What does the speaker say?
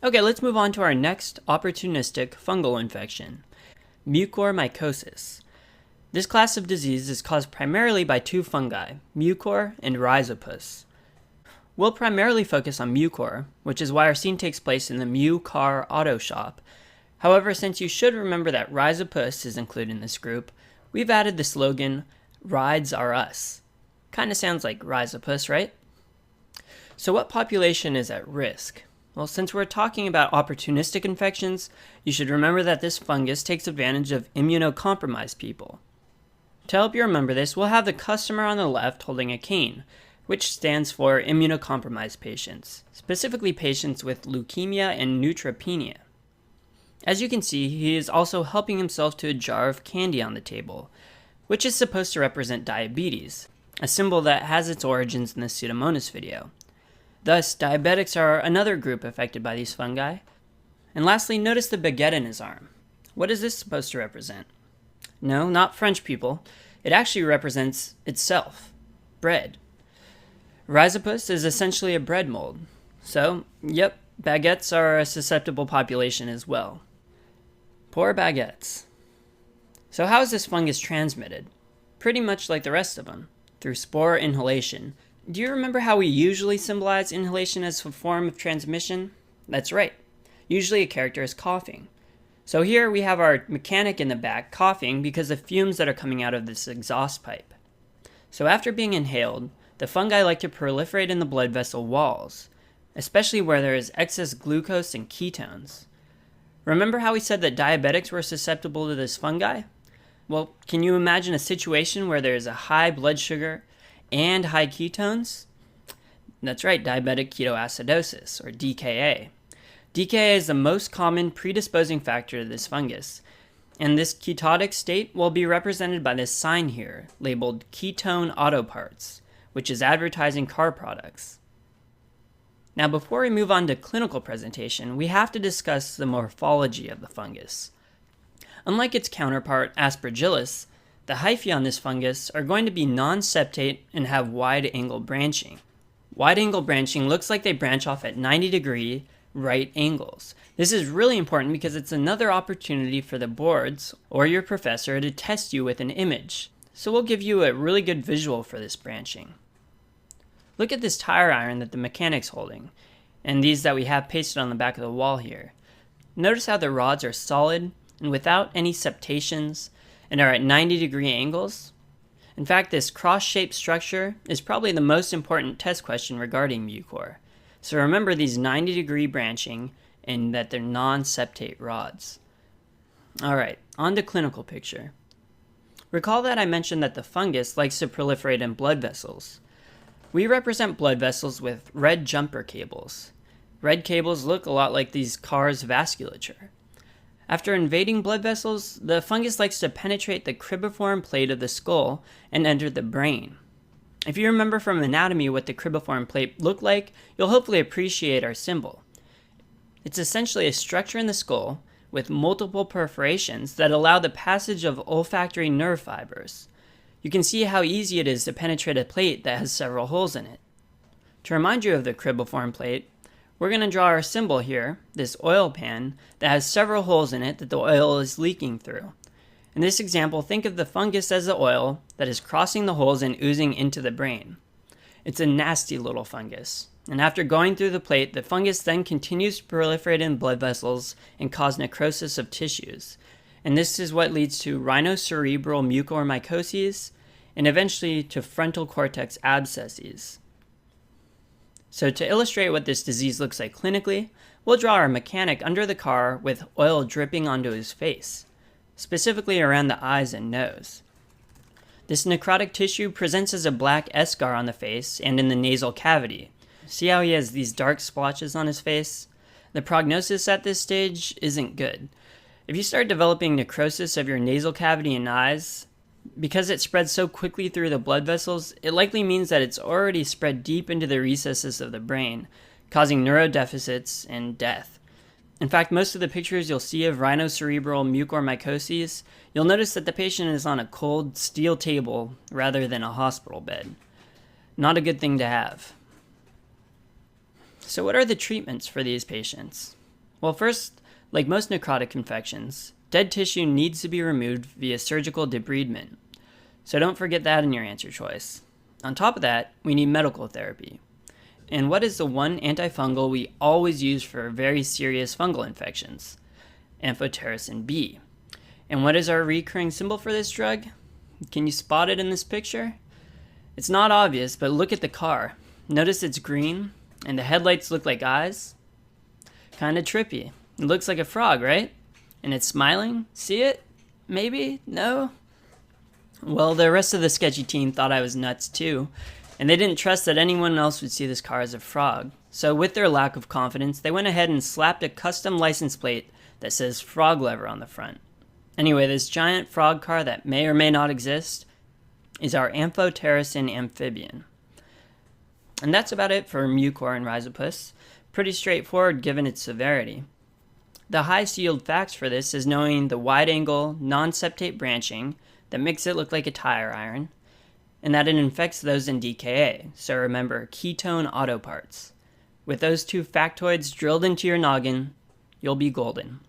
Okay, let's move on to our next opportunistic fungal infection, mucormycosis. This class of disease is caused primarily by two fungi, mucor and rhizopus. We'll primarily focus on mucor, which is why our scene takes place in the Mu Car Auto Shop. However, since you should remember that rhizopus is included in this group, we've added the slogan, Rides Are Us. Kinda sounds like rhizopus, right? So what population is at risk? Well, since we're talking about opportunistic infections, you should remember that this fungus takes advantage of immunocompromised people. To help you remember this, we'll have the customer on the left holding a cane, which stands for immunocompromised patients, specifically patients with leukemia and neutropenia. As you can see, he is also helping himself to a jar of candy on the table, which is supposed to represent diabetes, a symbol that has its origins in the Pseudomonas video. Thus, diabetics are another group affected by these fungi. And lastly, notice the baguette in his arm. What is this supposed to represent? No, not French people. It actually represents itself, bread. Rhizopus is essentially a bread mold. So, yep, baguettes are a susceptible population as well. Poor baguettes. So how is this fungus transmitted? Pretty much like the rest of them, through spore inhalation. Do you remember how we usually symbolize inhalation as a form of transmission? That's right. Usually a character is coughing. So here we have our mechanic in the back coughing because of fumes that are coming out of this exhaust pipe. So after being inhaled, the fungi like to proliferate in the blood vessel walls, especially where there is excess glucose and ketones. Remember how we said that diabetics were susceptible to this fungi? Well, can you imagine a situation where there is a high blood sugar and high ketones? That's right, diabetic ketoacidosis, or DKA. DKA is the most common predisposing factor to this fungus, and this ketotic state will be represented by this sign here, labeled ketone auto parts, which is advertising car products. Now, before we move on to clinical presentation, we have to discuss the morphology of the fungus. Unlike its counterpart, Aspergillus, the hyphae on this fungus are going to be non-septate and have wide-angle branching. Wide-angle branching looks like they branch off at 90-degree right angles. This is really important because it's another opportunity for the boards or your professor to test you with an image. So we'll give you a really good visual for this branching. Look at this tire iron that the mechanic's holding, and these that we have pasted on the back of the wall here. Notice how the rods are solid and without any septations and are at 90-degree angles. In fact, this cross-shaped structure is probably the most important test question regarding mucor. So remember these 90-degree branching and that they're non-septate rods. Alright, on to clinical picture. Recall that I mentioned that the fungus likes to proliferate in blood vessels. We represent blood vessels with red jumper cables. Red cables look a lot like these cars' vasculature. After invading blood vessels, the fungus likes to penetrate the cribriform plate of the skull and enter the brain. If you remember from anatomy what the cribriform plate looked like, you'll hopefully appreciate our symbol. It's essentially a structure in the skull with multiple perforations that allow the passage of olfactory nerve fibers. You can see how easy it is to penetrate a plate that has several holes in it. To remind you of the cribriform plate, we're going to draw our symbol here, this oil pan, that has several holes in it that the oil is leaking through. In this example, think of the fungus as the oil that is crossing the holes and oozing into the brain. It's a nasty little fungus, and after going through the plate, the fungus then continues to proliferate in blood vessels and cause necrosis of tissues. And this is what leads to rhinocerebral mucormycosis and eventually to frontal cortex abscesses. So to illustrate what this disease looks like clinically, we'll draw our mechanic under the car with oil dripping onto his face, specifically around the eyes and nose. This necrotic tissue presents as a black eschar on the face and in the nasal cavity. See how he has these dark splotches on his face? The prognosis at this stage isn't good. If you start developing necrosis of your nasal cavity and eyes, because it spreads so quickly through the blood vessels, it likely means that it's already spread deep into the recesses of the brain, causing neurodeficits and death. In fact, most of the pictures you'll see of rhinocerebral mucormycosis, you'll notice that the patient is on a cold steel table rather than a hospital bed. Not a good thing to have. So what are the treatments for these patients? Well, first, like most necrotic infections, dead tissue needs to be removed via surgical debridement. So don't forget that in your answer choice. On top of that, we need medical therapy. And what is the one antifungal we always use for very serious fungal infections? Amphotericin B. And what is our recurring symbol for this drug? Can you spot it in this picture? It's not obvious, but look at the car. Notice it's green, and the headlights look like eyes? Kinda trippy. It looks like a frog, right? And it's smiling? See it? Maybe? No? Well, the rest of the sketchy team thought I was nuts too, and they didn't trust that anyone else would see this car as a frog. So with their lack of confidence, they went ahead and slapped a custom license plate that says frog lever on the front. Anyway, this giant frog car that may or may not exist is our amphotericin amphibian. And that's about it for Mucor and Rhizopus. Pretty straightforward given its severity. The highest yield facts for this is knowing the wide angle, non-septate branching that makes it look like a tire iron, and that it infects those in DKA, so remember ketone auto parts. With those two factoids drilled into your noggin, you'll be golden.